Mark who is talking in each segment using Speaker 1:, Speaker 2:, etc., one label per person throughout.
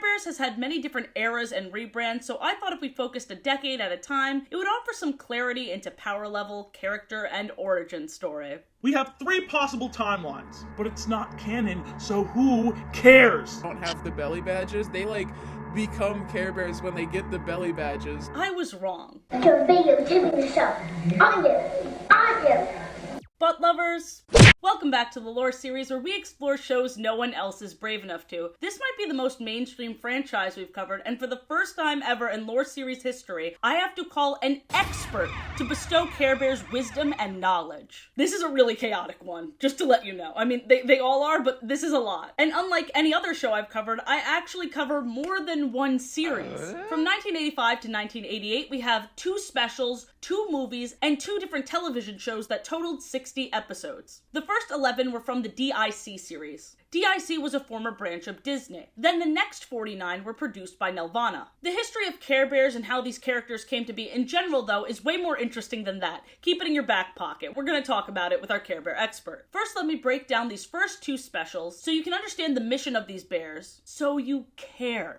Speaker 1: Bears has had many different eras and rebrands, so I thought if we focused a decade at a time, it would offer some clarity into power level, character, and origin story.
Speaker 2: We have 3 possible timelines, but it's not canon, so who cares?
Speaker 3: Don't have the belly badges. They become Care Bears when they get the belly badges.
Speaker 1: I was wrong. But lovers, welcome back to the Lore series where we explore shows no one else is brave enough to. This might be the most mainstream franchise we've covered, and for the first time ever in Lore series history, I have to call an expert to bestow Care Bears wisdom and knowledge. This is a really chaotic one, just to let you know. I mean, they all are, but this is a lot. And unlike any other show I've covered, I actually cover more than one series. From 1985 to 1988, we have 2 specials, 2 movies, and 2 different television shows that totaled 60 episodes. The first 11 were from the DIC series. DIC was a former branch of Disney. Then the next 49 were produced by Nelvana. The history of Care Bears and how these characters came to be in general, though, is way more interesting than that. Keep it in your back pocket. We're going to talk about it with our Care Bear expert. First, let me break down these first 2 specials so you can understand the mission of these bears, so you care.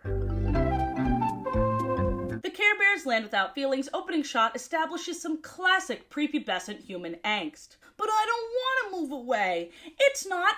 Speaker 1: The Care Bears Land Without Feelings opening shot establishes some classic prepubescent human angst. But I don't want to move away. It's not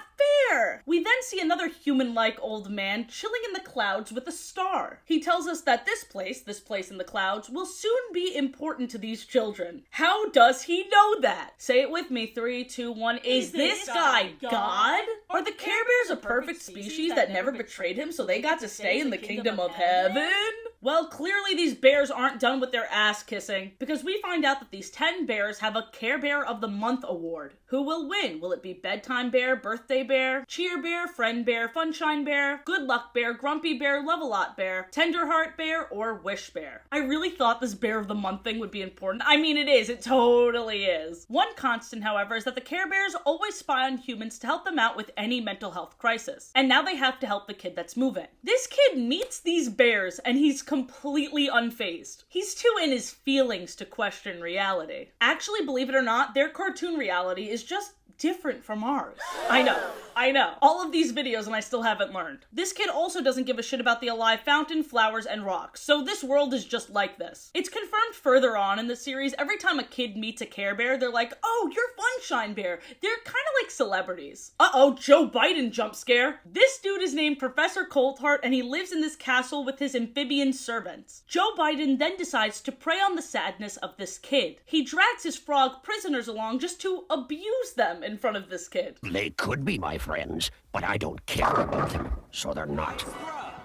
Speaker 1: fair. We then see another human-like old man chilling in the clouds with a star. He tells us that this place in the clouds, will soon be important to these children. How does he know that? Say it with me, 3, 2, 1. Is this guy God? Are the Care Bears a perfect species that never betrayed him so they got to stay in the kingdom of heaven? Well, clearly these bears aren't done with their ass kissing, because we find out that these 10 bears have a Care Bear of the Month award. Who will win? Will it be Bedtime Bear, Birthday Bear, Cheer Bear, Friend Bear, Funshine Bear, Good Luck Bear, Grumpy Bear, Love-A-Lot Bear, Tenderheart Bear, or Wish Bear? I really thought this Bear of the Month thing would be important. I mean, it is. It totally is. One constant, however, is that the Care Bears always spy on humans to help them out with any mental health crisis. And now they have to help the kid that's moving. This kid meets these bears, and he's completely unfazed. He's too in his feelings to question reality. Actually, believe it or not, their cartoon reality is just different from ours. I know. All of these videos and I still haven't learned. This kid also doesn't give a shit about the alive fountain, flowers, and rocks, so this world is just like this. It's confirmed further on in the series, every time a kid meets a Care Bear, they're like, oh, you're Funshine Bear. They're kind of like celebrities. Uh-oh, Joe Biden jump scare. This dude is named Professor Coldheart, and he lives in this castle with his amphibian servants. Joe Biden then decides to prey on the sadness of this kid. He drags his frog prisoners along just to abuse them in front of this kid.
Speaker 4: They could be my friends, but I don't care about them, so they're not.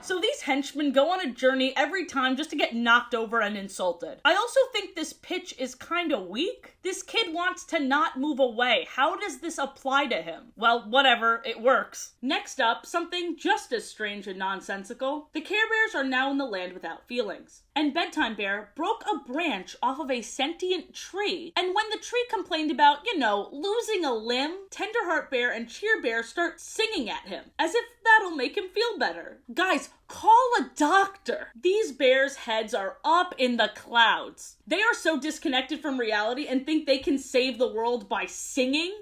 Speaker 1: So these henchmen go on a journey every time just to get knocked over and insulted. I also think this pitch is kinda weak. This kid wants to not move away. How does this apply to him? Well, whatever, it works. Next up, something just as strange and nonsensical. The Care Bears are now in the Land Without Feelings. And Bedtime Bear broke a branch off of a sentient tree. And when the tree complained about, losing a limb, Tenderheart Bear and Cheer Bear start singing at him, as if that'll make him feel better. Guys, call a doctor. These bears' heads are up in the clouds. They are so disconnected from reality and think they can save the world by singing?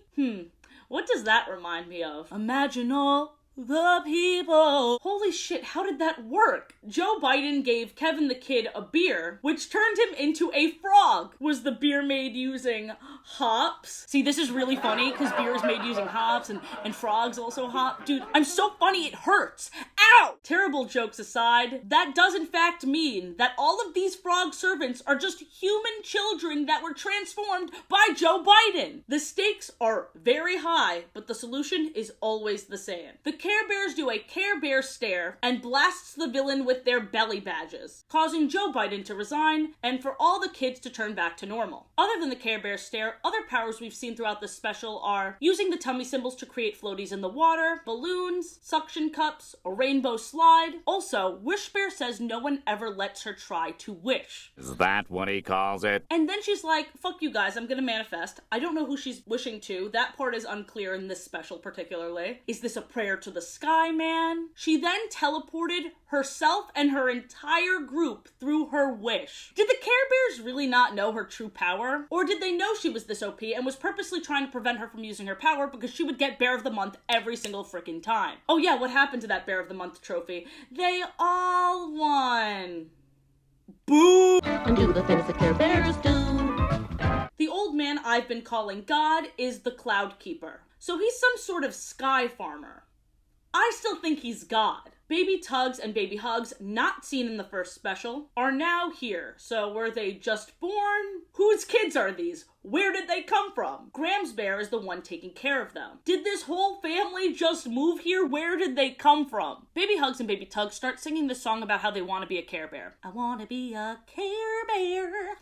Speaker 1: What does that remind me of? Imagine all the people. Holy shit, how did that work? Joe Biden gave Kevin the Kid a beer, which turned him into a frog. Was the beer made using hops? See, this is really funny, because beer is made using hops, and frogs also hop. Dude, I'm so funny it hurts. Ow! Terrible jokes aside, that does in fact mean that all of these frog servants are just human children that were transformed by Joe Biden. The stakes are very high, but the solution is always the same. The Care Bears do a Care Bear stare and blasts the villain with their belly badges, causing Joe Biden to resign and for all the kids to turn back to normal. Other than the Care Bear stare, other powers we've seen throughout this special are using the tummy symbols to create floaties in the water, balloons, suction cups, a rainbow slide. Also, Wish Bear says no one ever lets her try to wish.
Speaker 5: Is that what he calls it?
Speaker 1: And then she's like, fuck you guys, I'm gonna manifest. I don't know who she's wishing to. That part is unclear in this special particularly. Is this a prayer to to the Sky Man. She then teleported herself and her entire group through her wish. Did the Care Bears really not know her true power? Or did they know she was this OP and was purposely trying to prevent her from using her power because she would get Bear of the Month every single freaking time? Oh yeah, what happened to that Bear of the Month trophy? They all won. Boo!
Speaker 6: And do the things the Care Bears do.
Speaker 1: The old man I've been calling God is the Cloud Keeper. So he's some sort of sky farmer. I still think he's God. Baby Tugs and Baby Hugs, not seen in the first special, are now here. So were they just born? Whose kids are these? Where did they come from? Graham's bear is the one taking care of them. Did this whole family just move here? Where did they come from? Baby Hugs and Baby Tugs start singing this song about how they want to be a Care Bear. I want to be a Care Bear.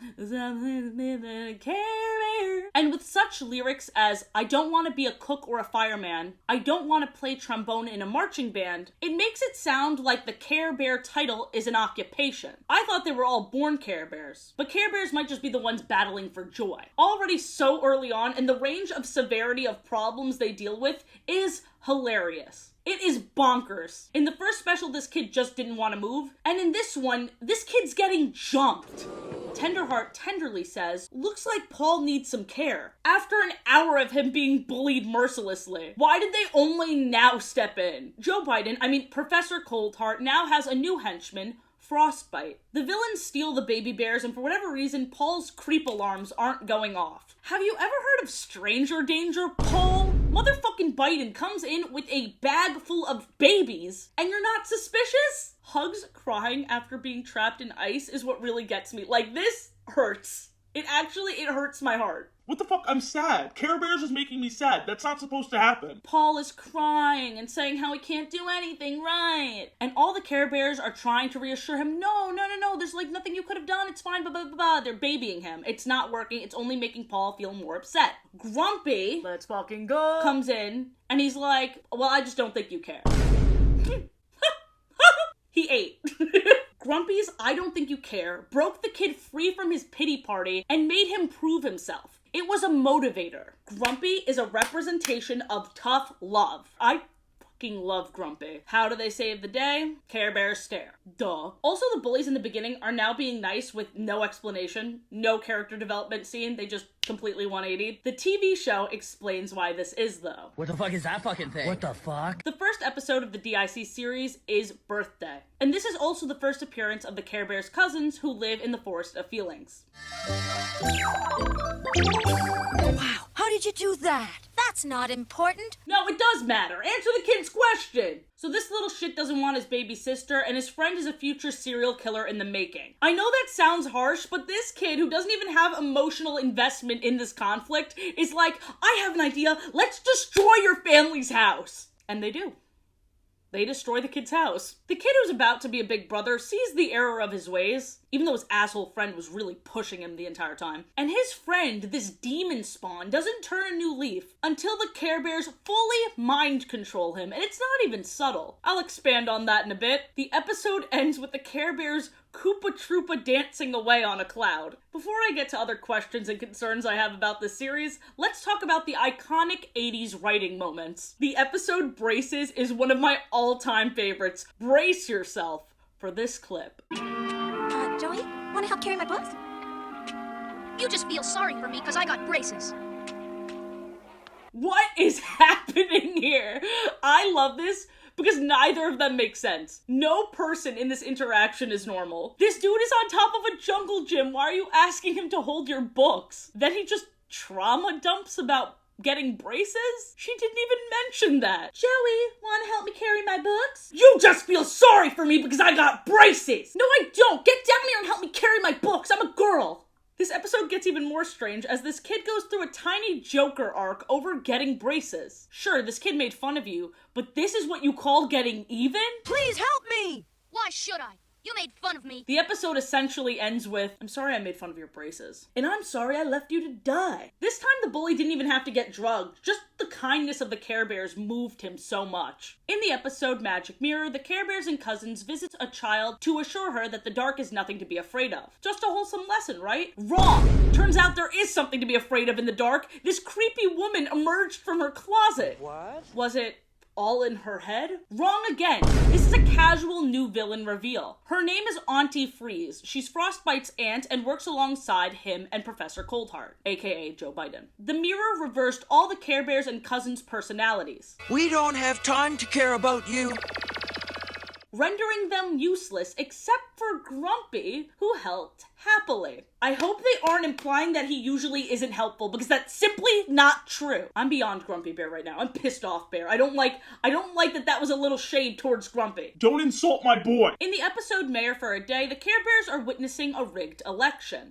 Speaker 1: Care Bear. And with such lyrics as, I don't want to be a cook or a fireman, I don't want to play trombone in a marching band, it makes it sound like the Care Bear title is an occupation. I thought they were all born Care Bears, but Care Bears might just be the ones battling for joy. Already so early on, and the range of severity of problems they deal with is hilarious. It is bonkers. In the first special, this kid just didn't want to move, and in this one, this kid's getting jumped. Tenderheart tenderly says, looks like Paul needs some care. After an hour of him being bullied mercilessly, why did they only now step in? Professor Coldheart now has a new henchman, Frostbite. The villains steal the baby bears, and for whatever reason, Paul's creep alarms aren't going off. Have you ever heard of stranger danger, Paul? Motherfucking Biden comes in with a bag full of babies, and you're not suspicious? Hugs crying after being trapped in ice is what really gets me. Like, this hurts. It hurts my heart.
Speaker 2: What the fuck? I'm sad. Care Bears is making me sad. That's not supposed to happen.
Speaker 1: Paul is crying and saying how he can't do anything right. And all the Care Bears are trying to reassure him, no, there's like nothing you could have done, it's fine, blah, blah, blah, blah. They're babying him. It's not working, it's only making Paul feel more upset. Grumpy, let's fucking go, comes in, and he's like, well, I just don't think you care. He ate. Grumpy's I don't think you care broke the kid free from his pity party and made him prove himself. It was a motivator. Grumpy is a representation of tough love. I fucking love Grumpy. How do they save the day? Care Bears stare. Duh. Also, the bullies in the beginning are now being nice with no explanation, no character development scene. They just completely 180. The TV show explains why this is, though.
Speaker 7: What the fuck is that fucking thing?
Speaker 6: What the fuck?
Speaker 1: The first episode of the DIC series is Birthday. And this is also the first appearance of the Care Bears' cousins who live in the Forest of Feelings.
Speaker 8: Wow, how did you do that? That's not important.
Speaker 1: No, it does matter. Answer the kid's question. So this little shit doesn't want his baby sister, and his friend is a future serial killer in the making. I know that sounds harsh, but this kid, who doesn't even have emotional investment in this conflict, is like, I have an idea, let's destroy your family's house. And they do. They destroy the kid's house. The kid who's about to be a big brother sees the error of his ways, even though his asshole friend was really pushing him the entire time. And his friend, this demon spawn, doesn't turn a new leaf until the Care Bears fully mind control him, and it's not even subtle. I'll expand on that in a bit. The episode ends with the Care Bears Koopa Troopa dancing away on a cloud. Before I get to other questions and concerns I have about this series, let's talk about the iconic 80s writing moments. The episode Braces is one of my all-time favorites. Brace yourself for this clip.
Speaker 8: Joey, want to help carry my books?
Speaker 9: You just feel sorry for me because I got braces.
Speaker 1: What is happening here? I love this because neither of them make sense. No person in this interaction is normal. This dude is on top of a jungle gym. Why are you asking him to hold your books? Then he just trauma dumps about getting braces? She didn't even mention that. Joey, wanna help me carry my books? You just feel sorry for me because I got braces! No, I don't! Get down here and help me carry my books! I'm a girl! This episode gets even more strange as this kid goes through a tiny Joker arc over getting braces. Sure, this kid made fun of you, but this is what you call getting even?
Speaker 8: Please help me!
Speaker 9: Why should I? You made fun of me.
Speaker 1: The episode essentially ends with, I'm sorry I made fun of your braces. And I'm sorry I left you to die. This time the bully didn't even have to get drugged. Just the kindness of the Care Bears moved him so much. In the episode Magic Mirror, the Care Bears and cousins visit a child to assure her that the dark is nothing to be afraid of. Just a wholesome lesson, right? Wrong! Turns out there is something to be afraid of in the dark. This creepy woman emerged from her closet.
Speaker 7: What?
Speaker 1: Was it all in her head? Wrong again. This is a casual new villain reveal. Her name is Auntie Freeze. She's Frostbite's aunt and works alongside him and Professor Coldheart, aka Joe Biden. The mirror reversed all the Care Bears and cousins' personalities,
Speaker 7: We don't have time to care about you.
Speaker 1: rendering them useless except for Grumpy, who helped happily. I hope they aren't implying that he usually isn't helpful, because that's simply not true. I'm beyond Grumpy Bear right now. I'm pissed off, Bear. I don't like that was a little shade towards Grumpy.
Speaker 2: Don't insult my boy.
Speaker 1: In the episode Mayor for a Day, the Care Bears are witnessing a rigged election.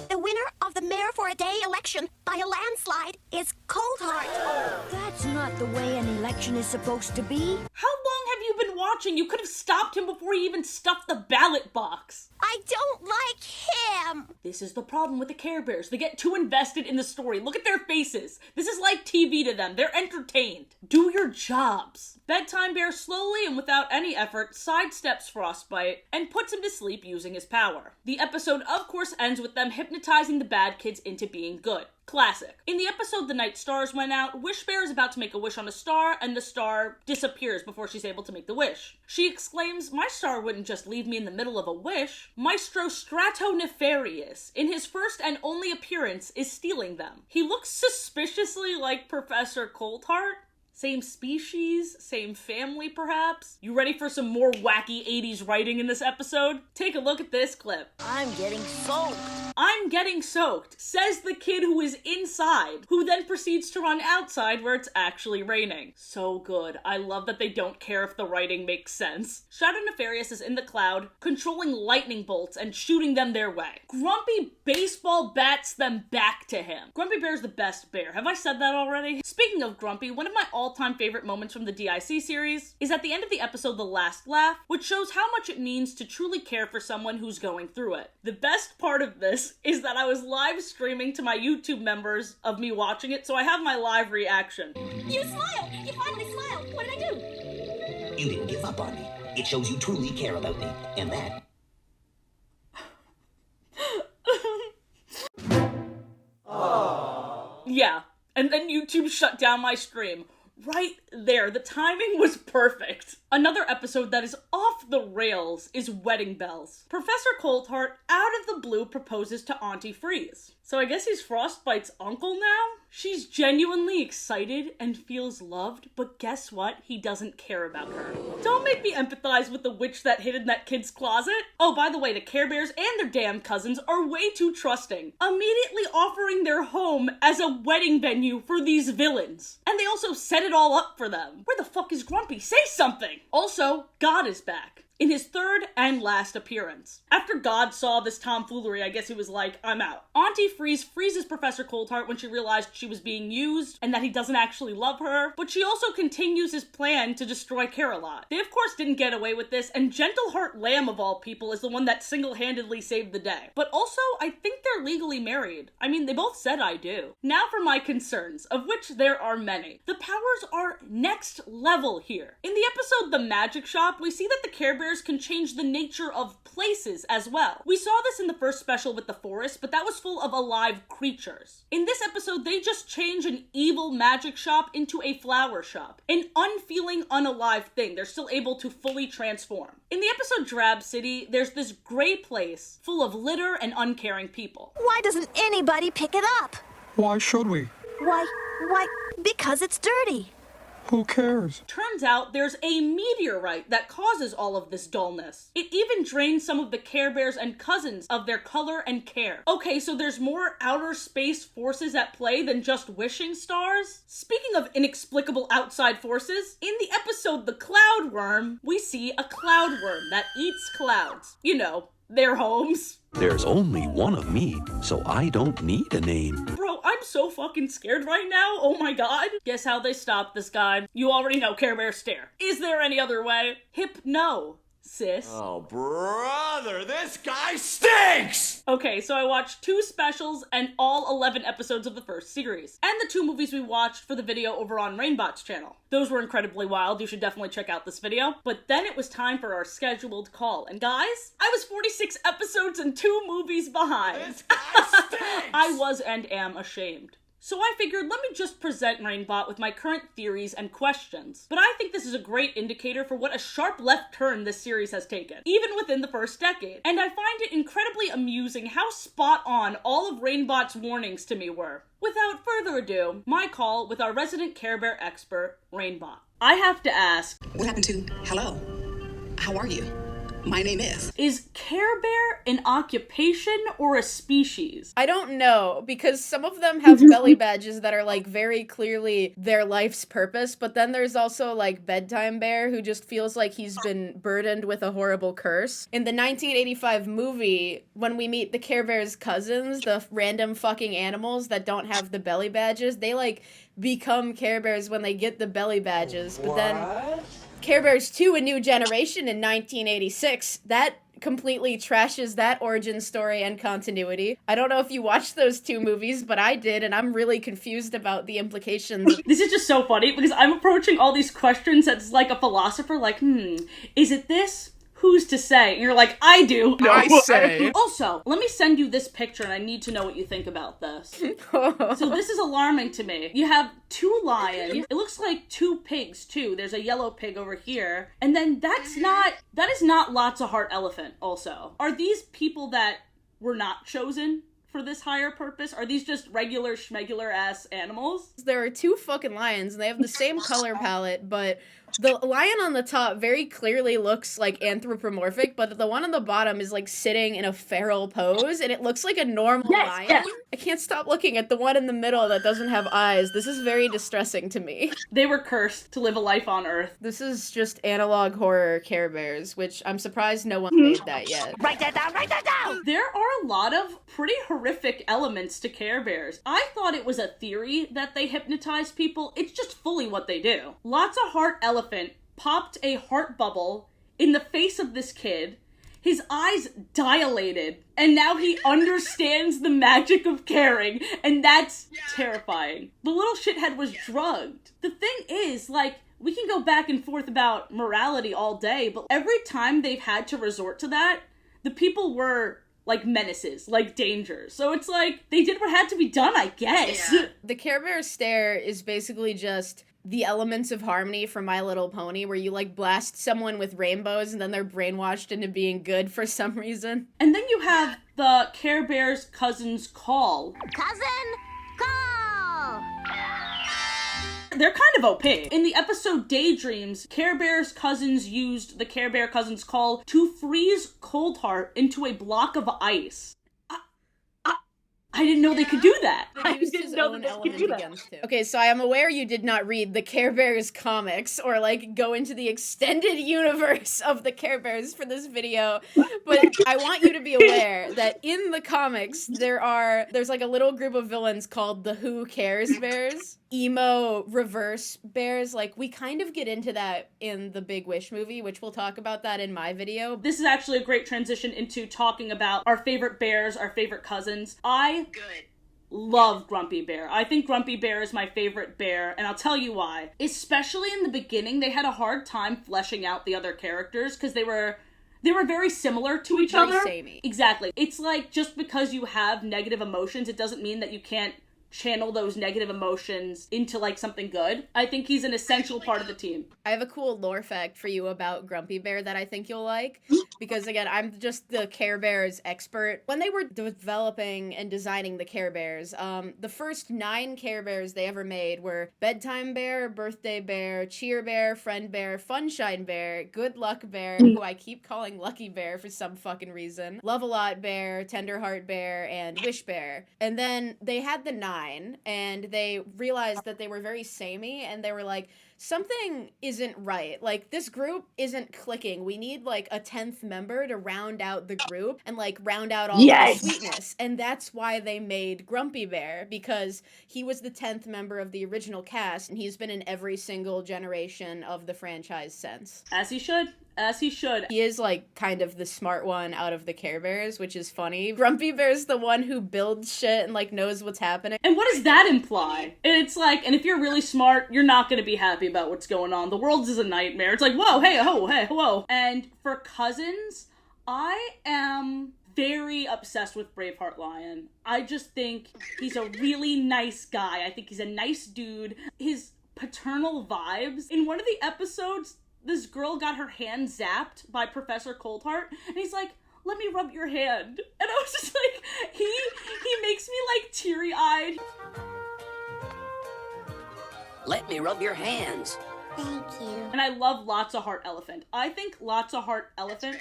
Speaker 8: The winner of the Mayor for a Day election by a landslide is Coldheart. That's not the way an election is supposed to be.
Speaker 1: How long have you been watching? You could have stopped him before he even stuffed the ballot box.
Speaker 8: I don't like him.
Speaker 1: This is the problem with the Care Bears. They get too invested in the story. Look at their faces. This is like TV to them. They're entertained. Do your jobs. Bedtime Bear slowly and without any effort sidesteps Frostbite and puts him to sleep using his power. The episode, of course, ends with them hypnotizing the bad kids into being good. Classic. In the episode The Night Stars Went Out, Wish Bear is about to make a wish on a star, and the star disappears before she's able to make the wish. She exclaims, "My star wouldn't just leave me in the middle of a wish." Maestro Stratonefarious, in his first and only appearance, is stealing them. He looks suspiciously like Professor Coldheart. Same species, same family, perhaps? You ready for some more wacky 80s writing in this episode? Take a look at this clip.
Speaker 8: I'm getting soaked.
Speaker 1: "I'm getting soaked," says the kid who is inside, who then proceeds to run outside where it's actually raining. So good. I love that they don't care if the writing makes sense. Shadow Nefarious is in the cloud, controlling lightning bolts and shooting them their way. Grumpy baseball bats them back to him. Grumpy Bear's the best bear. Have I said that already? Speaking of Grumpy, one of my all-time favorite moments from the DIC series is at the end of the episode The Last Laugh, which shows how much it means to truly care for someone who's going through it. The best part of this is that I was live streaming to my YouTube members of me watching it, so I have my live reaction.
Speaker 9: You smiled! You finally smiled! What did I do?
Speaker 10: You didn't give up on me. It shows you truly care about me. And that...
Speaker 1: Yeah, and then YouTube shut down my stream. Right there, the timing was perfect. Another episode that is off the rails is Wedding Bells. Professor Coldheart, out of the blue, proposes to Auntie Freeze. So I guess he's Frostbite's uncle now? She's genuinely excited and feels loved, but guess what? He doesn't care about her. Don't make me empathize with the witch that hid in that kid's closet. Oh, by the way, the Care Bears and their damn cousins are way too trusting, immediately offering their home as a wedding venue for these villains. And they also set it all up for them. Where the fuck is Grumpy? Say something! Also, God is back. In his third and last appearance. After God saw this tomfoolery, I guess he was like, I'm out. Auntie Freeze freezes Professor Coldheart when she realized she was being used and that he doesn't actually love her, but she also continues his plan to destroy Care-a-Lot. They of course didn't get away with this, and Gentleheart Lamb of all people is the one that single-handedly saved the day. But also, I think they're legally married. I mean, they both said I do. Now for my concerns, of which there are many. The powers are next level here. In the episode The Magic Shop, we see that the Care Bears can change the nature of places as well. We saw this in the first special with the forest, but that was full of alive creatures. In this episode, they just change an evil magic shop into a flower shop. An unfeeling, unalive thing. They're still able to fully transform. In the episode Drab City, there's this gray place full of litter and uncaring people.
Speaker 8: Why doesn't anybody pick it up?
Speaker 7: Why should we?
Speaker 8: Why, because it's dirty.
Speaker 7: Who cares?
Speaker 1: Turns out there's a meteorite that causes all of this dullness. It even drains some of the Care Bears and cousins of their color and care. Okay, so there's more outer space forces at play than just wishing stars? Speaking of inexplicable outside forces, in the episode The Cloud Worm, we see a cloud worm that eats clouds. You know, their homes.
Speaker 11: There's only one of me, so I don't need a name.
Speaker 1: Bro, I'm so fucking scared right now. Oh my god. Guess how they stopped this guy? You already know, Care Bear stare. Is there any other way? Hypno, sis.
Speaker 12: Oh, brother, this guy stinks!
Speaker 1: Okay, so I watched 2 specials and all 11 episodes of the first series, and the 2 movies we watched for the video over on Rainbott's channel. Those were incredibly wild. You should definitely check out this video. But then it was time for our scheduled call. And guys, I was 46 episodes and 2 movies behind.
Speaker 12: This guy stinks!
Speaker 1: I was and am ashamed. So I figured, let me just present Rainbott with my current theories and questions. But I think this is a great indicator for what a sharp left turn this series has taken, even within the first decade. And I find it incredibly amusing how spot on all of Rainbott's warnings to me were. Without further ado, my call with our resident Care Bear expert, Rainbott. I have to ask,
Speaker 13: what happened to hello? How are you? My name is
Speaker 1: Care Bear an occupation or a species?
Speaker 14: I don't know, because some of them have belly badges that are like very clearly their life's purpose, but then there's also like Bedtime Bear who just feels like he's been burdened with a horrible curse. In the 1985 movie, when we meet the Care Bear's cousins, the random fucking animals that don't have the belly badges, they like become Care Bears when they get the belly badges, but then Care Bears 2, A New Generation in 1986, that completely trashes that origin story and continuity. I don't know if you watched those two movies, but I did, and I'm really confused about the implications.
Speaker 1: This is just so funny, because I'm approaching all these questions as like a philosopher, like, is it this? Who's to say? And you're like, I do.
Speaker 3: No, I say.
Speaker 1: Also, let me send you this picture and I need to know what you think about this. So this is alarming to me. You have two lions. It looks like two pigs too. There's a yellow pig over here. And then that is not Lots of Heart Elephant also. Are these people that were not chosen for this higher purpose? Are these just regular schmegular ass animals?
Speaker 14: There are two fucking lions and they have the same color palette, but the lion on the top very clearly looks like anthropomorphic, but the one on the bottom is like sitting in a feral pose and it looks like a normal lion. Yes. I can't stop looking at the one in the middle that doesn't have eyes. This is very distressing to me.
Speaker 1: They were cursed to live a life on Earth.
Speaker 14: This is just analog horror Care Bears, which I'm surprised no one made that yet.
Speaker 8: Write that down, write that down!
Speaker 1: There are a lot of pretty horrific elements to Care Bears. I thought it was a theory that they hypnotize people. It's just fully what they do. Lots of Heart Elephant popped a heart bubble in the face of this kid. His eyes dilated, and now he understands the magic of caring, and that's terrifying. The little shithead was drugged. The thing is, like, we can go back and forth about morality all day, but every time they've had to resort to that, the people were like menaces, like dangers. So it's like, they did what had to be done, I guess.
Speaker 14: Yeah. The Care Bear stare is basically just the elements of harmony from My Little Pony, where you like blast someone with rainbows and then they're brainwashed into being good for some reason.
Speaker 1: And then you have the Care Bear's cousin's call.
Speaker 8: Cousin, call!
Speaker 1: They're kind of OP. In the episode Daydreams, Care Bear's cousins used the Care Bear cousin's call to freeze Cold Heart into a block of ice. I didn't know they could do that.
Speaker 14: I didn't know that they could do that. Okay, so I am aware you did not read the Care Bears comics or like go into the extended universe of the Care Bears for this video, but I want you to be aware that in the comics there's like a little group of villains called the Who Cares Bears. Emo reverse bears. Like, we kind of get into that in the Big Wish movie, which we'll talk about that in my video.
Speaker 1: This is actually a great transition into talking about our favorite bears, our favorite cousins. I love Grumpy Bear. I think Grumpy Bear is my favorite bear, and I'll tell you why. Especially in the beginning, they had a hard time fleshing out the other characters because they were very similar to each other.
Speaker 14: Samey.
Speaker 1: Exactly. It's like, just because you have negative emotions, it doesn't mean that you can't channel those negative emotions into like something good. I think he's an essential part of the team.
Speaker 14: I have a cool lore fact for you about Grumpy Bear that I think you'll like, because again, I'm just the Care Bears expert. When they were developing and designing the Care Bears, the first 9 Care Bears they ever made were Bedtime Bear, Birthday Bear, Cheer Bear, Friend Bear, Funshine Bear, Good Luck Bear, who I keep calling Lucky Bear for some fucking reason, Love-A-Lot Bear, Tender Heart Bear, and Wish Bear. And then they had the 9, and they realized that they were very samey, and they were like, something isn't right. Like, this group isn't clicking. We need, like, a 10th member to round out the group and, like, round out all the sweetness. And that's why they made Grumpy Bear, because he was the 10th member of the original cast, and he's been in every single generation of the franchise since.
Speaker 1: As he should. As he should.
Speaker 14: He is, like, kind of the smart one out of the Care Bears, which is funny. Grumpy Bear's the one who builds shit and, like, knows what's happening.
Speaker 1: And what does that imply? And it's like, and if you're really smart, you're not gonna be happy about what's going on. The world is a nightmare. It's like, whoa, hey, ho, hey, whoa. And for cousins, I am very obsessed with Braveheart Lion. I just think he's a really nice guy. I think he's a nice dude. His paternal vibes. In one of the episodes, this girl got her hand zapped by Professor Coldheart, and he's like, let me rub your hand. And I was just like, he makes me like teary-eyed.
Speaker 10: Let me rub your hands.
Speaker 8: Thank you.
Speaker 1: And I love Lots of Heart Elephant. I think Lots of Heart Elephant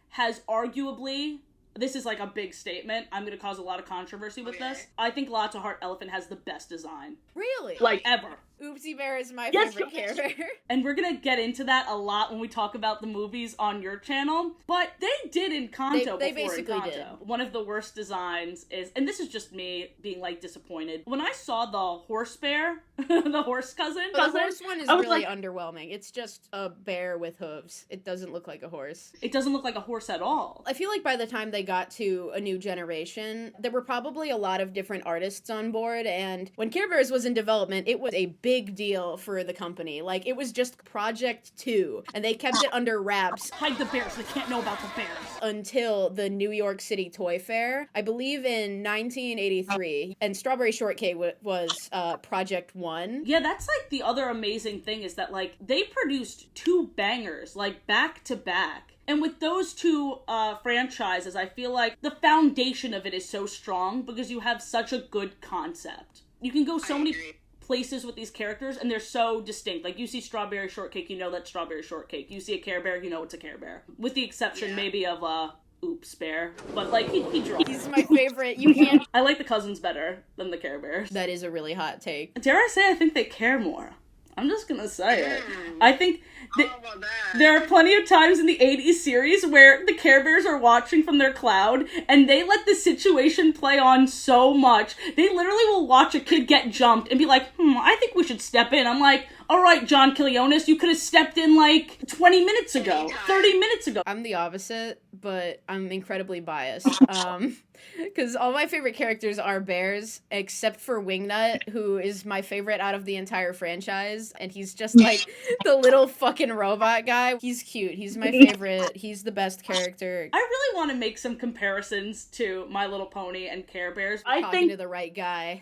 Speaker 1: has arguably, this is like a big statement, I'm gonna cause a lot of controversy with this. I think Lots of Heart Elephant has the best design.
Speaker 14: Really?
Speaker 1: Like, ever.
Speaker 14: Oopsie Bear is my favorite Care Bear.
Speaker 1: And we're gonna get into that a lot when we talk about the movies on your channel. But they did Encanto
Speaker 14: They
Speaker 1: before
Speaker 14: basically
Speaker 1: Encanto.
Speaker 14: did.
Speaker 1: One of the worst designs is, and this is just me being like disappointed, when I saw the horse bear, the horse cousin.
Speaker 14: The horse one is really underwhelming. It's just a bear with hooves. It doesn't look like a horse.
Speaker 1: It doesn't look like a horse at all.
Speaker 14: I feel like by the time they got to A New Generation, there were probably a lot of different artists on board, and when Care Bears was in development, it was a big deal for the company. Like, it was just Project 2, and they kept it under wraps.
Speaker 1: Hide the bears, they can't know about the bears.
Speaker 14: Until the New York City Toy Fair, I believe in 1983, and Strawberry Shortcake was Project 1.
Speaker 1: Yeah, that's like the other amazing thing is that like they produced 2 bangers like back to back. And with those 2 franchises, I feel like the foundation of it is so strong because you have such a good concept. You can go so many places with these characters and they're so distinct. Like you see Strawberry Shortcake, you know that's Strawberry Shortcake. You see a Care Bear, you know it's a Care Bear. With the exception maybe of Oops Bear. But like he draws.
Speaker 14: He's my favorite. You can't.
Speaker 1: I like the cousins better than the Care Bears.
Speaker 14: That is a really hot take.
Speaker 1: Dare I say I think they care more. I'm just gonna say it. I think there are plenty of times in the 80s series where the Care Bears are watching from their cloud and they let the situation play on so much. They literally will watch a kid get jumped and be like, I think we should step in. I'm like, all right, John Kilionis, you could have stepped in like 20 minutes ago, 30 minutes ago.
Speaker 14: I'm the opposite, but I'm incredibly biased. Because all my favorite characters are bears, except for Wingnut, who is my favorite out of the entire franchise. And he's just like the little fucking robot guy. He's cute. He's my favorite. He's the best character.
Speaker 1: I really want to make some comparisons to My Little Pony and Care Bears.
Speaker 14: I think to the right guy.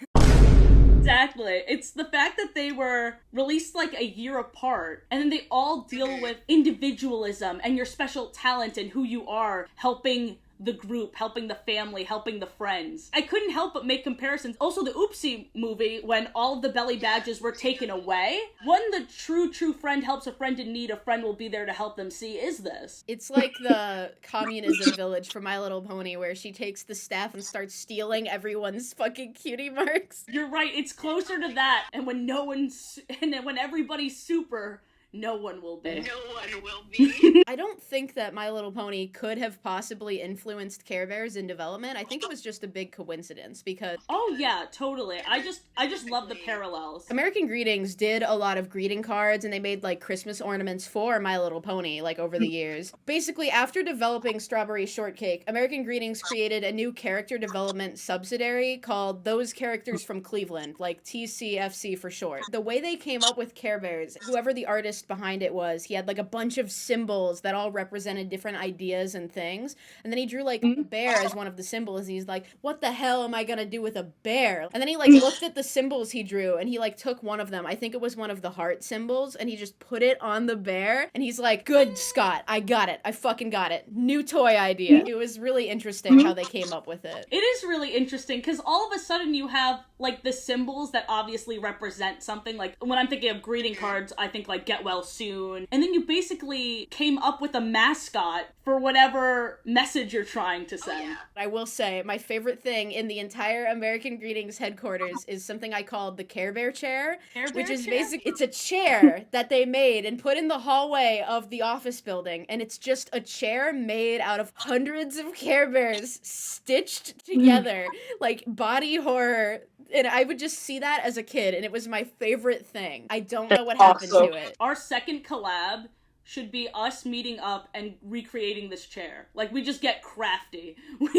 Speaker 1: Exactly. It's the fact that they were released like a year apart, and then they all deal with individualism and your special talent and who you are, helping the group, helping the family, helping the friends. I couldn't help but make comparisons. Also, the Oopsie movie, when all of the belly badges were taken away, when the true friend helps a friend in need, a friend will be there to help them see, is this.
Speaker 14: It's like the communism village from My Little Pony, where she takes the staff and starts stealing everyone's fucking cutie marks.
Speaker 1: You're right, it's closer to that. And when when everybody's super, no one will be.
Speaker 13: No one will be.
Speaker 14: I don't think that My Little Pony could have possibly influenced Care Bears in development. I think it was just a big coincidence because...
Speaker 1: Oh yeah, totally. I just love the parallels.
Speaker 14: American Greetings did a lot of greeting cards and they made like Christmas ornaments for My Little Pony like over the years. Basically, after developing Strawberry Shortcake, American Greetings created a new character development subsidiary called Those Characters from Cleveland, like TCFC for short. The way they came up with Care Bears, whoever the artist behind it was, he had like a bunch of symbols that all represented different ideas and things, and then he drew like a bear as one of the symbols, and he's like, what the hell am I gonna do with a bear? And then he like looked at the symbols he drew and he like took one of them, I think it was one of the heart symbols, and he just put it on the bear, and he's like, good Scott, I got it, I fucking got it, new toy idea. It was really interesting how they came up with it.
Speaker 1: It is really interesting because all of a sudden you have like the symbols that obviously represent something. Like when I'm thinking of greeting cards, I think like get well soon. And then you basically came up with a mascot for whatever message you're trying to send.
Speaker 14: Oh, yeah. I will say my favorite thing in the entire American Greetings headquarters is something I called the Care Bear chair, which is basically, it's a chair that they made and put in the hallway of the office building, and it's just a chair made out of hundreds of Care Bears stitched together, like body horror. And I would just see that as a kid, and it was my favorite thing. I don't know what happened to it.
Speaker 1: Our second collab should be us meeting up and recreating this chair. Like, we just get crafty. We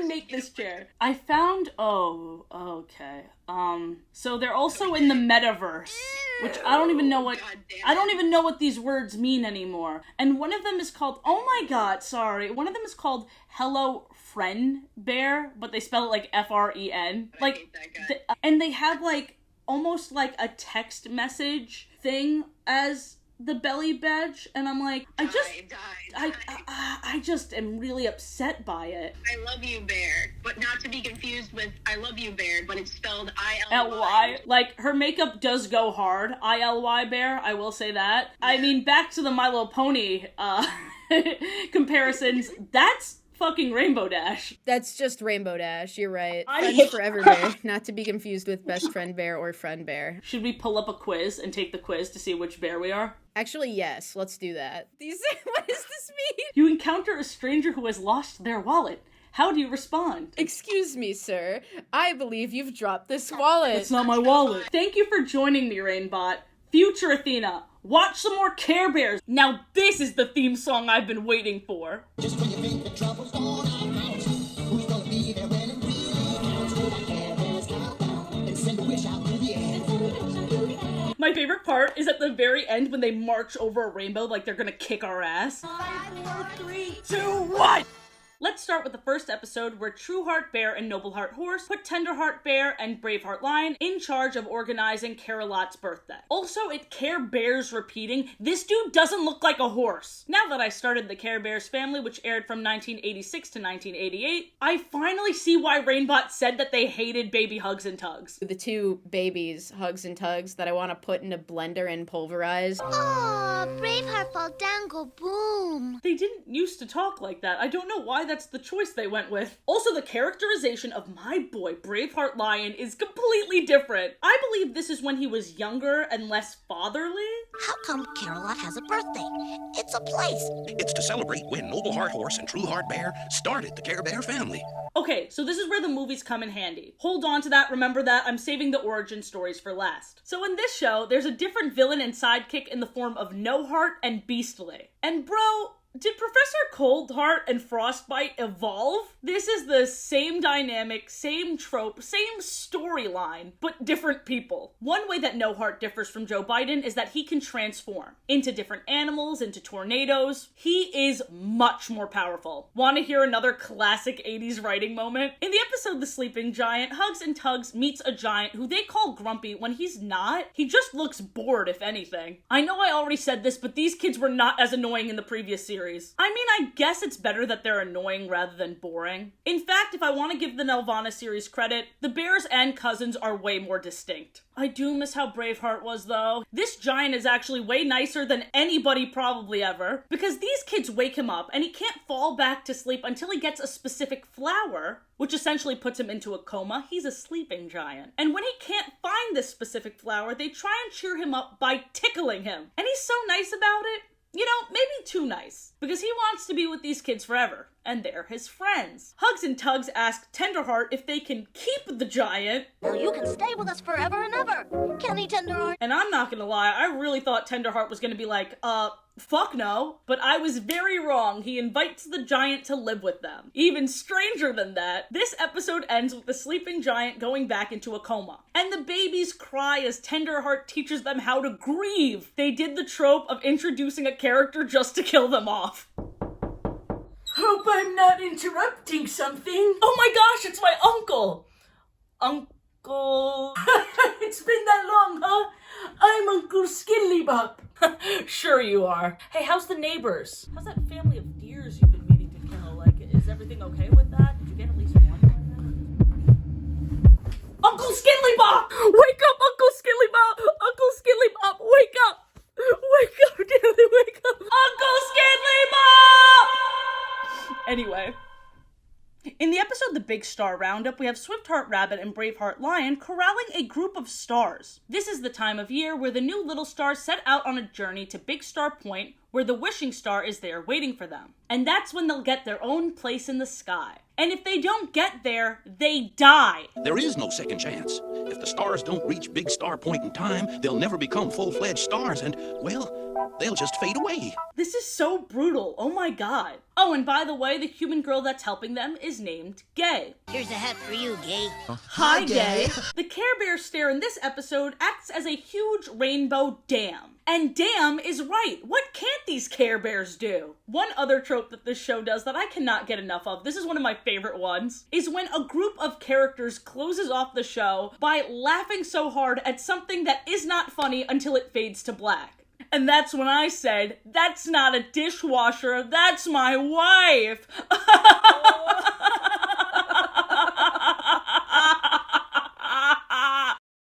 Speaker 1: make this chair. I found, okay. So they're also in the metaverse, which I don't even know what these words mean anymore. And one of them is called, one of them is called Hello Friend Bear, but they spell it like F-R-E-N. Like, and they have like, almost like a text message thing as the belly badge, and I'm like, I just am really upset by it.
Speaker 15: I love you, bear, but not to be confused with I love you, bear, but it's spelled
Speaker 1: I-L-Y. Like, her makeup does go hard. I-L-Y bear, I will say that. Yeah. I mean, back to the My Little Pony comparisons, that's fucking Rainbow Dash.
Speaker 14: That's just Rainbow Dash, you're right. Friends Forever Bear, not to be confused with Best Friend Bear or Friend Bear.
Speaker 1: Should we pull up a quiz and take the quiz to see which bear we are?
Speaker 14: Actually, yes, let's do that. What does this mean?
Speaker 1: You encounter a stranger who has lost their wallet. How do you respond?
Speaker 14: Excuse me, sir. I believe you've dropped this wallet.
Speaker 1: It's not my wallet. Thank you for joining me, Rainbott. Future Athena, watch some more Care Bears. Now this is the theme song I've been waiting for. Just when you think the trouble's gone out, who's gonna be there when it really counts? Till that Care Bears countdown and send a wish out to the end. My favorite part is at the very end when they march over a rainbow like they're gonna kick our ass. 5, 4, 3, 2, 1! Let's start with the first episode where Trueheart Bear and Nobleheart Horse put Tenderheart Bear and Braveheart Lion in charge of organizing Care-a-Lot's birthday. Also, it Care Bears repeating, this dude doesn't look like a horse. Now that I started the Care Bears family, which aired from 1986 to 1988, I finally see why Rainbott said that they hated baby Hugs and Tugs.
Speaker 14: The two babies, Hugs and Tugs, that I want to put in a blender and pulverize.
Speaker 8: Aw, Braveheart fall down, go boom.
Speaker 1: They didn't used to talk like that. I don't know why that's the choice they went with. Also, the characterization of my boy Braveheart Lion is completely different. I believe this is when he was younger and less fatherly.
Speaker 8: How come Care-a-Lot has a birthday? It's a place.
Speaker 4: It's to celebrate when Nobleheart Horse and Trueheart Bear started the Care Bear family.
Speaker 1: Okay, so this is where the movies come in handy. Hold on to that, remember that, I'm saving the origin stories for last. So in this show, there's a different villain and sidekick in the form of No Heart and Beastly. And bro, did Professor Coldheart and Frostbite evolve? This is the same dynamic, same trope, same storyline, but different people. One way that No Heart differs from Joe Biden is that he can transform into different animals, into tornadoes. He is much more powerful. Want to hear another classic 80s writing moment? In the episode The Sleeping Giant, Hugs and Tugs meets a giant who they call Grumpy when he's not. He just looks bored, if anything. I know I already said this, but these kids were not as annoying in the previous series. I mean, I guess it's better that they're annoying rather than boring. In fact, if I want to give the Nelvana series credit, the bears and cousins are way more distinct. I do miss how Braveheart was, though. This giant is actually way nicer than anybody probably ever, because these kids wake him up and he can't fall back to sleep until he gets a specific flower, which essentially puts him into a coma. He's a sleeping giant. And when he can't find this specific flower, they try and cheer him up by tickling him. And he's so nice about it. You know, maybe too nice, because he wants to be with these kids forever, and they're his friends. Hugs and Tugs ask Tenderheart if they can keep the giant.
Speaker 8: Well, you can stay with us forever and ever, can he, Tenderheart?
Speaker 1: And I'm not gonna lie, I really thought Tenderheart was gonna be like, fuck no. But I was very wrong. He invites the giant to live with them. Even stranger than that, this episode ends with the sleeping giant going back into a coma. And the babies cry as Tenderheart teaches them how to grieve. They did the trope of introducing a character just to kill them off. Hope I'm not interrupting something. Oh my gosh, it's my uncle. Uncle... It's been that long, huh? I'm Uncle Skillybop. Sure you are. Hey, how's the neighbors? How's that family of deers you've been meaning to kill? Like, is everything okay with that? Did you get at least one like that? Uncle Skillybop! Wake up, Uncle Skillybop! Uncle Skillybop, wake up! Wake up, dearly, wake up! Uncle Skillybop! Anyway. In the episode The Big Star Roundup, we have Swiftheart Rabbit and Braveheart Lion corralling a group of stars. This is the time of year where the new little stars set out on a journey to Big Star Point, where the wishing star is there waiting for them. And that's when they'll get their own place in the sky. And if they don't get there, they die.
Speaker 4: There is no second chance. If the stars don't reach Big Star Point in time, they'll never become full-fledged stars, and, well,
Speaker 7: they'll just fade away.
Speaker 1: This is so brutal. Oh my god. Oh, and by the way, the human girl that's helping them is named Gay.
Speaker 8: Here's a hat for you, Gay.
Speaker 1: Hi, Gay. The Care Bear stare in this episode acts as a huge rainbow dam. And damn is right. What can't these Care Bears do? One other trope that this show does that I cannot get enough of, this is one of my favorite ones, is when a group of characters closes off the show by laughing so hard at something that is not funny until it fades to black. And that's when I said, that's not a dishwasher, that's my wife.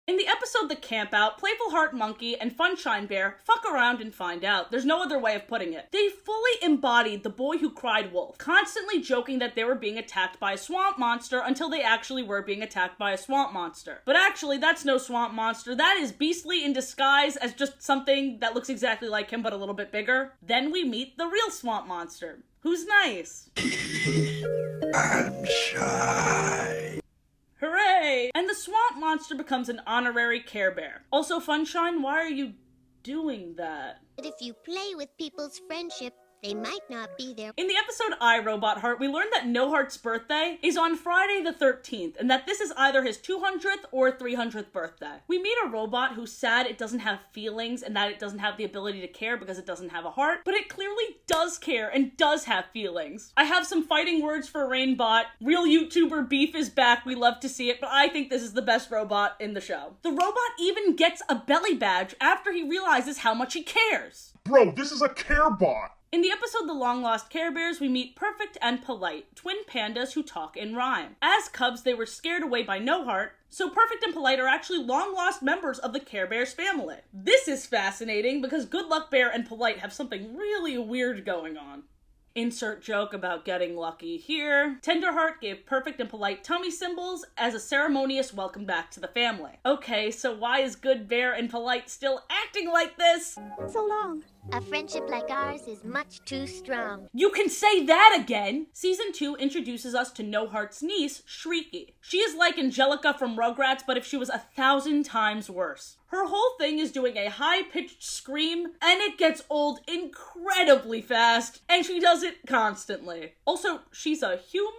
Speaker 1: In the episode The Camp Out, Playful Heart Monkey and Funshine Bear fuck around and find out. There's no other way of putting it. They fully embodied the boy who cried wolf, constantly joking that they were being attacked by a swamp monster until they actually were being attacked by a swamp monster. But actually, that's no swamp monster. That is Beastly in disguise as just something that looks exactly like him but a little bit bigger. Then we meet the real swamp monster, who's nice.
Speaker 7: I'm shy.
Speaker 1: Hooray! And the swamp monster becomes an honorary Care Bear. Also, Funshine, why are you doing that?
Speaker 8: But if you play with people's friendship, they might not be there.
Speaker 1: In the episode I, Robot Heart, we learned that No Heart's birthday is on Friday the 13th, and that this is either his 200th or 300th birthday. We meet a robot who's sad it doesn't have feelings and that it doesn't have the ability to care because it doesn't have a heart, but it clearly does care and does have feelings. I have some fighting words for Rainbott. Real YouTuber beef is back, we love to see it, but I think this is the best robot in the show. The robot even gets a belly badge after he realizes how much he cares.
Speaker 2: Bro, this is a care bot.
Speaker 1: In the episode The Long Lost Care Bears, we meet Perfect and Polite, twin pandas who talk in rhyme. As cubs, they were scared away by No Heart, so Perfect and Polite are actually long-lost members of the Care Bears family. This is fascinating because Good Luck Bear and Polite have something really weird going on. Insert joke about getting lucky here. Tenderheart gave Perfect and Polite tummy symbols as a ceremonious welcome back to the family. Okay, so why is Good Bear and Polite still acting like this?
Speaker 8: So long. A friendship like ours is much too strong.
Speaker 1: You can say that again! Season 2 introduces us to No Heart's niece, Shrieky. She is like Angelica from Rugrats, but if she was 1,000 times worse. Her whole thing is doing a high-pitched scream, and it gets old incredibly fast, and she does it constantly. Also, she's a human?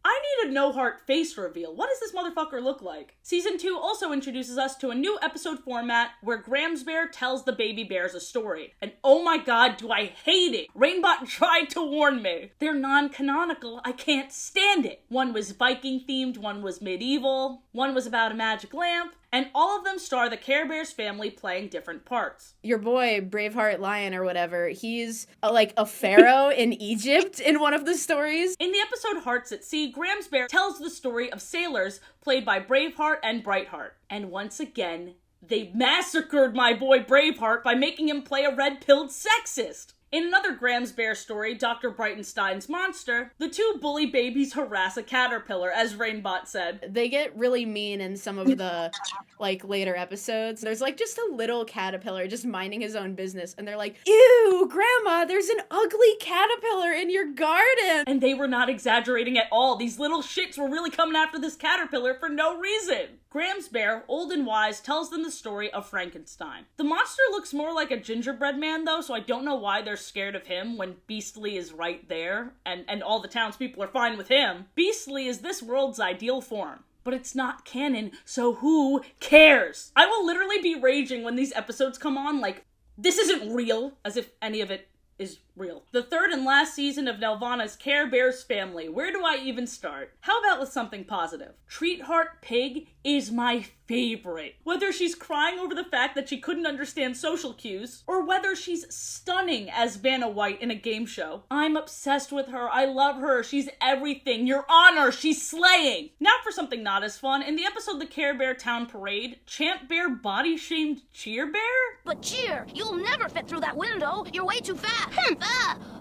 Speaker 1: I need a No Heart face reveal. What does this motherfucker look like? Season 2 also introduces us to a new episode format where Grams Bear tells the baby bears a story. And oh my god, do I hate it! Rainbott tried to warn me. They're non-canonical, I can't stand it. One was Viking themed, one was medieval, one was about a magic lamp, and all of them star the Care Bears family playing different parts.
Speaker 14: Your boy, Braveheart Lion or whatever, he's like a pharaoh in Egypt in one of the stories.
Speaker 1: In the episode Hearts at Sea, Grams Bear tells the story of sailors played by Braveheart and Brightheart. And once again, they massacred my boy Braveheart by making him play a red-pilled sexist. In another Grams Bear story, Dr. Brightenstein's monster, the two bully babies harass a caterpillar, as Rainbott said.
Speaker 14: They get really mean in some of the, like, later episodes. There's, like, just a little caterpillar just minding his own business, and they're like, ew, Grandma, there's an ugly caterpillar in your garden!
Speaker 1: And they were not exaggerating at all. These little shits were really coming after this caterpillar for no reason. Grams Bear, old and wise, tells them the story of Frankenstein. The monster looks more like a gingerbread man, though, so I don't know why they're scared of him when Beastly is right there, and all the townspeople are fine with him. Beastly is this world's ideal form. But it's not canon, so who cares? I will literally be raging when these episodes come on like, this isn't real, as if any of it is real. The third and last season of Nelvana's Care Bears family. Where do I even start? How about with something positive? Treatheart Pig is my favorite. Whether she's crying over the fact that she couldn't understand social cues, or whether she's stunning as Vanna White in a game show. I'm obsessed with her. I love her. She's everything. Your Honor, she's slaying. Now for something not as fun. In the episode The Care Bear Town Parade, Champ Bear body-shamed Cheer Bear?
Speaker 9: But Cheer, you'll never fit through that window. You're way too fat.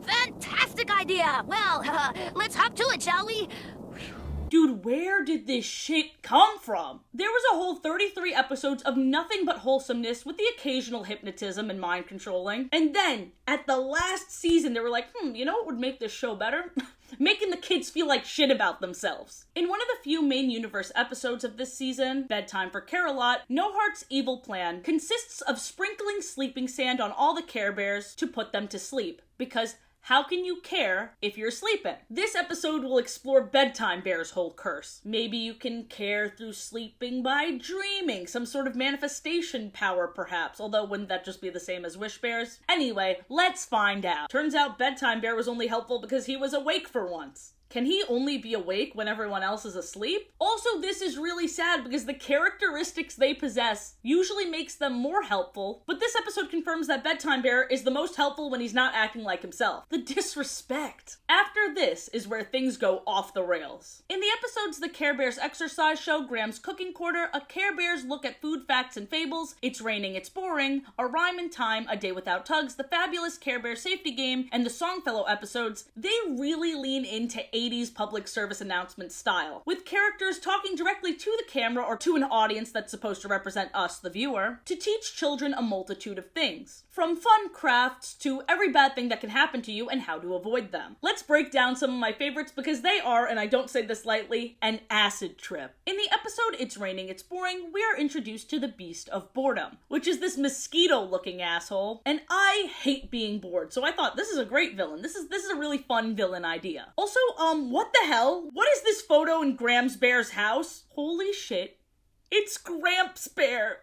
Speaker 9: Fantastic idea. Well, let's hop to it, shall we?
Speaker 1: Dude, where did this shit come from? There was a whole 33 episodes of nothing but wholesomeness with the occasional hypnotism and mind controlling. And then, at the last season, they were like, you know what would make this show better? making the kids feel like shit about themselves. In one of the few main universe episodes of this season, Bedtime for Care-a-Lot, No Heart's evil plan consists of sprinkling sleeping sand on all the Care Bears to put them to sleep, because how can you care if you're sleeping? This episode will explore Bedtime Bear's whole curse. Maybe you can care through sleeping by dreaming, some sort of manifestation power perhaps, although wouldn't that just be the same as Wish Bears? Anyway, let's find out. Turns out Bedtime Bear was only helpful because he was awake for once. Can he only be awake when everyone else is asleep? Also, this is really sad because the characteristics they possess usually makes them more helpful, but this episode confirms that Bedtime Bear is the most helpful when he's not acting like himself. The disrespect. After this is where things go off the rails. In the episodes The Care Bears Exercise Show, Graham's Cooking Corner, A Care Bears Look at Food Facts and Fables, It's Raining, It's Boring, A Rhyme in Time, A Day Without Tugs, The Fabulous Care Bear Safety Game, and the Songfellow episodes, they really lean into 80s public service announcement style, with characters talking directly to the camera or to an audience that's supposed to represent us, the viewer, to teach children a multitude of things. From fun crafts to every bad thing that can happen to you and how to avoid them. Let's break down some of my favorites because they are, and I don't say this lightly, an acid trip. In the episode It's Raining, It's Boring, we are introduced to the Beast of Boredom, which is this mosquito-looking asshole, and I hate being bored, so I thought this is a great villain. This is a really fun villain idea. Also, what the hell? What is this photo in Gramps Bear's house? Holy shit. It's Gramps Bear.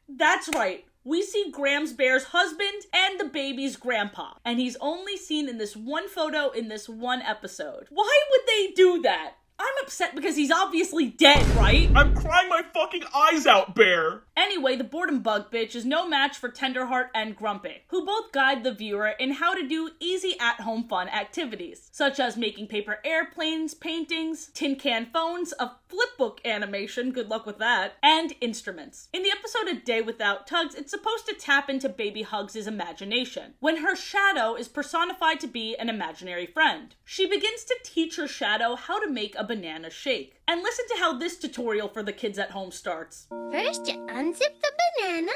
Speaker 1: That's right. We see Gramps Bear's husband and the baby's grandpa, and he's only seen in this one photo in this one episode. Why would they do that? I'm upset because he's obviously dead, right?
Speaker 2: I'm crying my fucking eyes out, Bear!
Speaker 1: Anyway, the boredom bug bitch is no match for Tenderheart and Grumpy, who both guide the viewer in how to do easy at-home fun activities, such as making paper airplanes, paintings, tin can phones, a flipbook animation, good luck with that, and instruments. In the episode A Day Without Tugs, it's supposed to tap into Baby Hugs' imagination, when her shadow is personified to be an imaginary friend. She begins to teach her shadow how to make a banana shake. And listen to how this tutorial for the kids at home starts.
Speaker 9: First, you unzip the banana.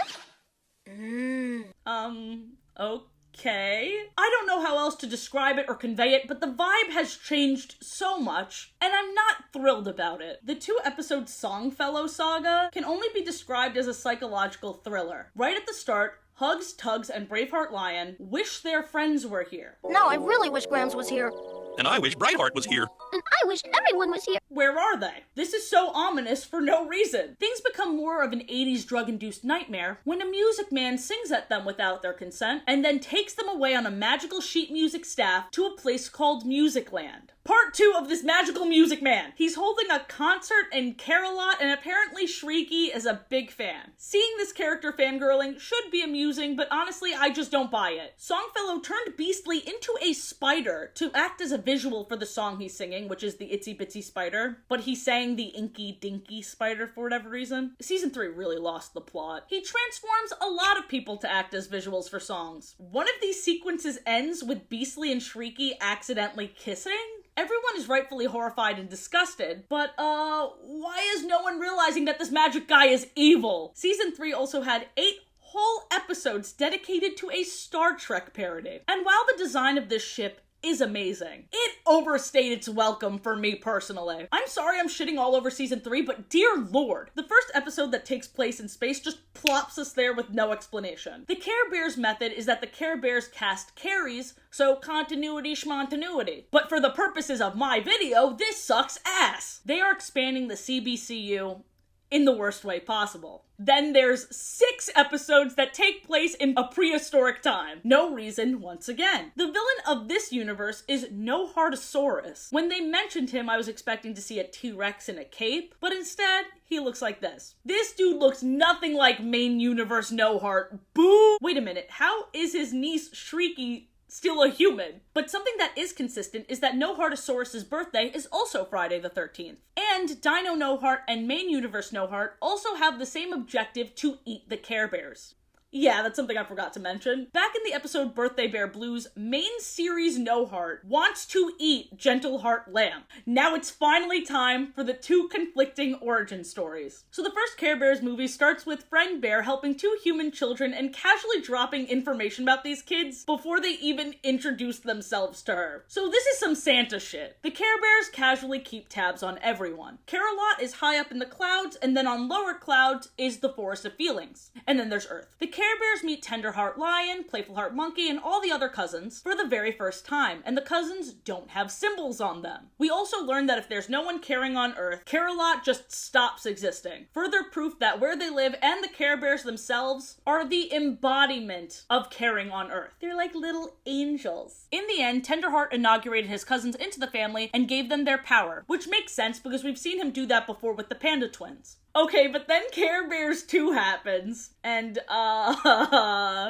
Speaker 1: Okay. I don't know how else to describe it or convey it, but the vibe has changed so much, and I'm not thrilled about it. The 2-episode Songfellow saga can only be described as a psychological thriller. Right at the start, Hugs, Tugs, and Braveheart Lion wish their friends were here.
Speaker 9: No, I really wish Grams was here.
Speaker 7: And I wish Brightheart was here.
Speaker 9: And I wish everyone was here.
Speaker 1: Where are they? This is so ominous for no reason. Things become more of an 80s drug-induced nightmare when a music man sings at them without their consent and then takes them away on a magical sheet music staff to a place called Musicland. Part 2 of this magical music man. He's holding a concert in Care-a-Lot and apparently Shrieky is a big fan. Seeing this character fangirling should be amusing, but honestly, I just don't buy it. Songfellow turned Beastly into a spider to act as a visual for the song he's singing, which is the Itsy Bitsy Spider, but he sang the Inky Dinky Spider for whatever reason. Season 3 really lost the plot. He transforms a lot of people to act as visuals for songs. One of these sequences ends with Beastly and Shrieky accidentally kissing? Everyone is rightfully horrified and disgusted, but why is no one realizing that this magic guy is evil? Season 3 also had 8 whole episodes dedicated to a Star Trek parody. And while the design of this ship is amazing, it overstayed its welcome for me personally. I'm sorry I'm shitting all over season 3, but dear lord, the first episode that takes place in space just plops us there with no explanation. The Care Bears method is that the Care Bears cast carries, so continuity schmontinuity. But for the purposes of my video, this sucks ass. They are expanding the CBCU in the worst way possible. Then there's 6 episodes that take place in a prehistoric time. No reason, once again. The villain of this universe is No Heartosaurus. When they mentioned him, I was expecting to see a T-Rex in a cape, but instead, he looks like this. This dude looks nothing like main universe No Heart. Boo! Wait a minute, how is his niece Shrieky still a human? But something that is consistent is that No Heartosaurus' birthday is also Friday the 13th. And Dino No Heart and Main Universe No Heart also have the same objective to eat the Care Bears. Yeah, that's something I forgot to mention. Back in the episode Birthday Bear Blues, main series No Heart wants to eat Gentle Heart Lamb. Now it's finally time for the two conflicting origin stories. So the first Care Bears movie starts with Friend Bear helping two human children and casually dropping information about these kids before they even introduce themselves to her. So this is some Santa shit. The Care Bears casually keep tabs on everyone. Care-a-Lot is high up in the clouds, and then on lower clouds is the Forest of Feelings. And then there's Earth. The Care Bears meet Tender Heart Lion, Playful Heart Monkey, and all the other cousins for the very first time, and the cousins don't have symbols on them. We also learn that if there's no one caring on Earth, Care-a-Lot just stops existing. Further proof that where they live and the Care Bears themselves are the embodiment of caring on Earth. They're like little angels. In the end, Tenderheart inaugurated his cousins into the family and gave them their power, which makes sense because we've seen him do that before with the Panda Twins. Okay, but then Care Bears 2 happens, and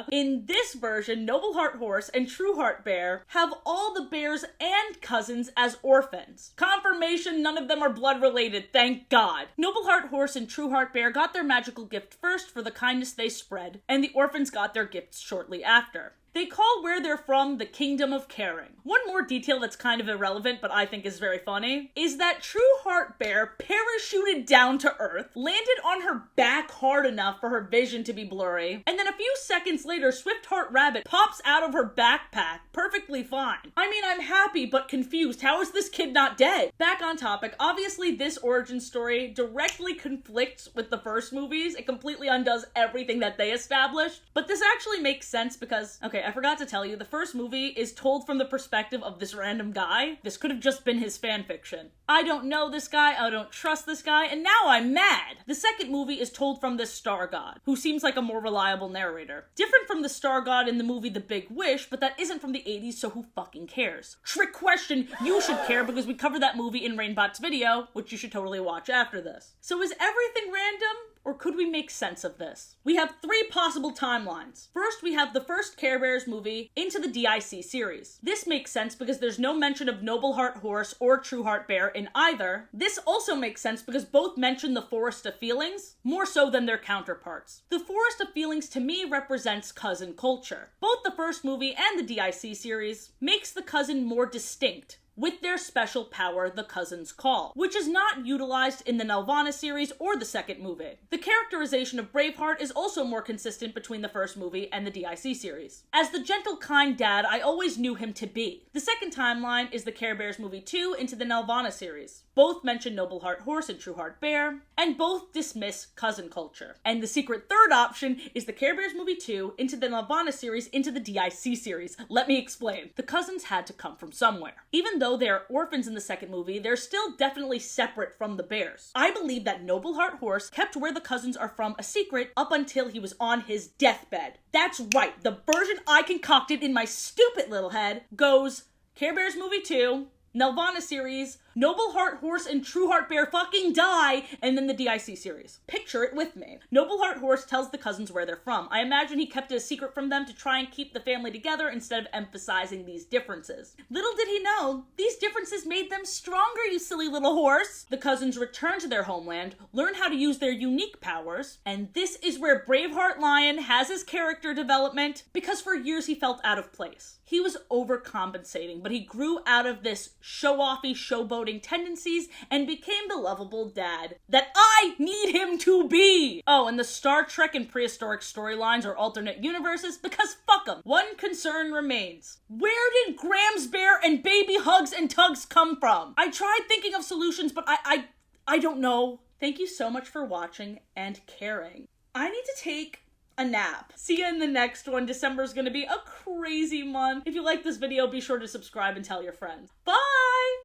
Speaker 1: in this version, Noble Heart Horse and True Heart Bear have all the bears and cousins as orphans. Confirmation none of them are blood related, thank God. Noble Heart Horse and True Heart Bear got their magical gift first for the kindness they spread, and the orphans got their gifts shortly after. They call where they're from the Kingdom of Caring. One more detail that's kind of irrelevant, but I think is very funny, is that True Heart Bear parachuted down to Earth, landed on her back hard enough for her vision to be blurry, and then a few seconds later, Swift Heart Rabbit pops out of her backpack, perfectly fine. I mean, I'm happy but confused. How is this kid not dead? Back on topic, obviously this origin story directly conflicts with the first movies. It completely undoes everything that they established, but this actually makes sense because, okay, I forgot to tell you, the first movie is told from the perspective of this random guy. This could have just been his fanfiction. I don't know this guy, I don't trust this guy, and now I'm mad! The second movie is told from this star god, who seems like a more reliable narrator. Different from the star god in the movie The Big Wish, but that isn't from the 80s, so who fucking cares? Trick question, you should care because we covered that movie in Rainbott's video, which you should totally watch after this. So is everything random? Or could we make sense of this? We have 3 possible timelines. First, we have the first Care Bears movie into the DIC series. This makes sense because there's no mention of Noble Heart Horse or True Heart Bear in either. This also makes sense because both mention the Forest of Feelings, more so than their counterparts. The Forest of Feelings to me represents cousin culture. Both the first movie and the DIC series makes the cousin more distinct, with their special power, the Cousin's Call, which is not utilized in the Nelvana series or the second movie. The characterization of Braveheart is also more consistent between the first movie and the DIC series. As the gentle, kind dad I always knew him to be. The second timeline is the Care Bears movie 2 into the Nelvana series. Both mention Noble Heart Horse and True Heart Bear, and both dismiss cousin culture. And the secret third option is the Care Bears movie 2 into the Nelvana series into the DIC series. Let me explain. The cousins had to come from somewhere. Even though they are orphans in the second movie, they're still definitely separate from the bears. I believe that Noble Heart Horse kept where the cousins are from a secret up until he was on his deathbed. That's right, the version I concocted in my stupid little head goes Care Bears movie 2, Nelvana series, Noble Heart Horse and True Heart Bear fucking die, and then the DIC series. Picture it with me. Noble Heart Horse tells the cousins where they're from. I imagine he kept it a secret from them to try and keep the family together instead of emphasizing these differences. Little did he know, these differences made them stronger, you silly little horse. The cousins return to their homeland, learn how to use their unique powers, and this is where Braveheart Lion has his character development, because for years he felt out of place. He was overcompensating, but he grew out of this show-offy, showboating tendencies and became the lovable dad that I need him to be! Oh, and the Star Trek and prehistoric storylines are alternate universes because fuck them. One concern remains. Where did Graham's Bear and baby Hugs and Tugs come from? I tried thinking of solutions, but I don't know. Thank you so much for watching and caring. I need to take a nap. See you in the next one. December is going to be a crazy month. If you like this video, be sure to subscribe and tell your friends. Bye!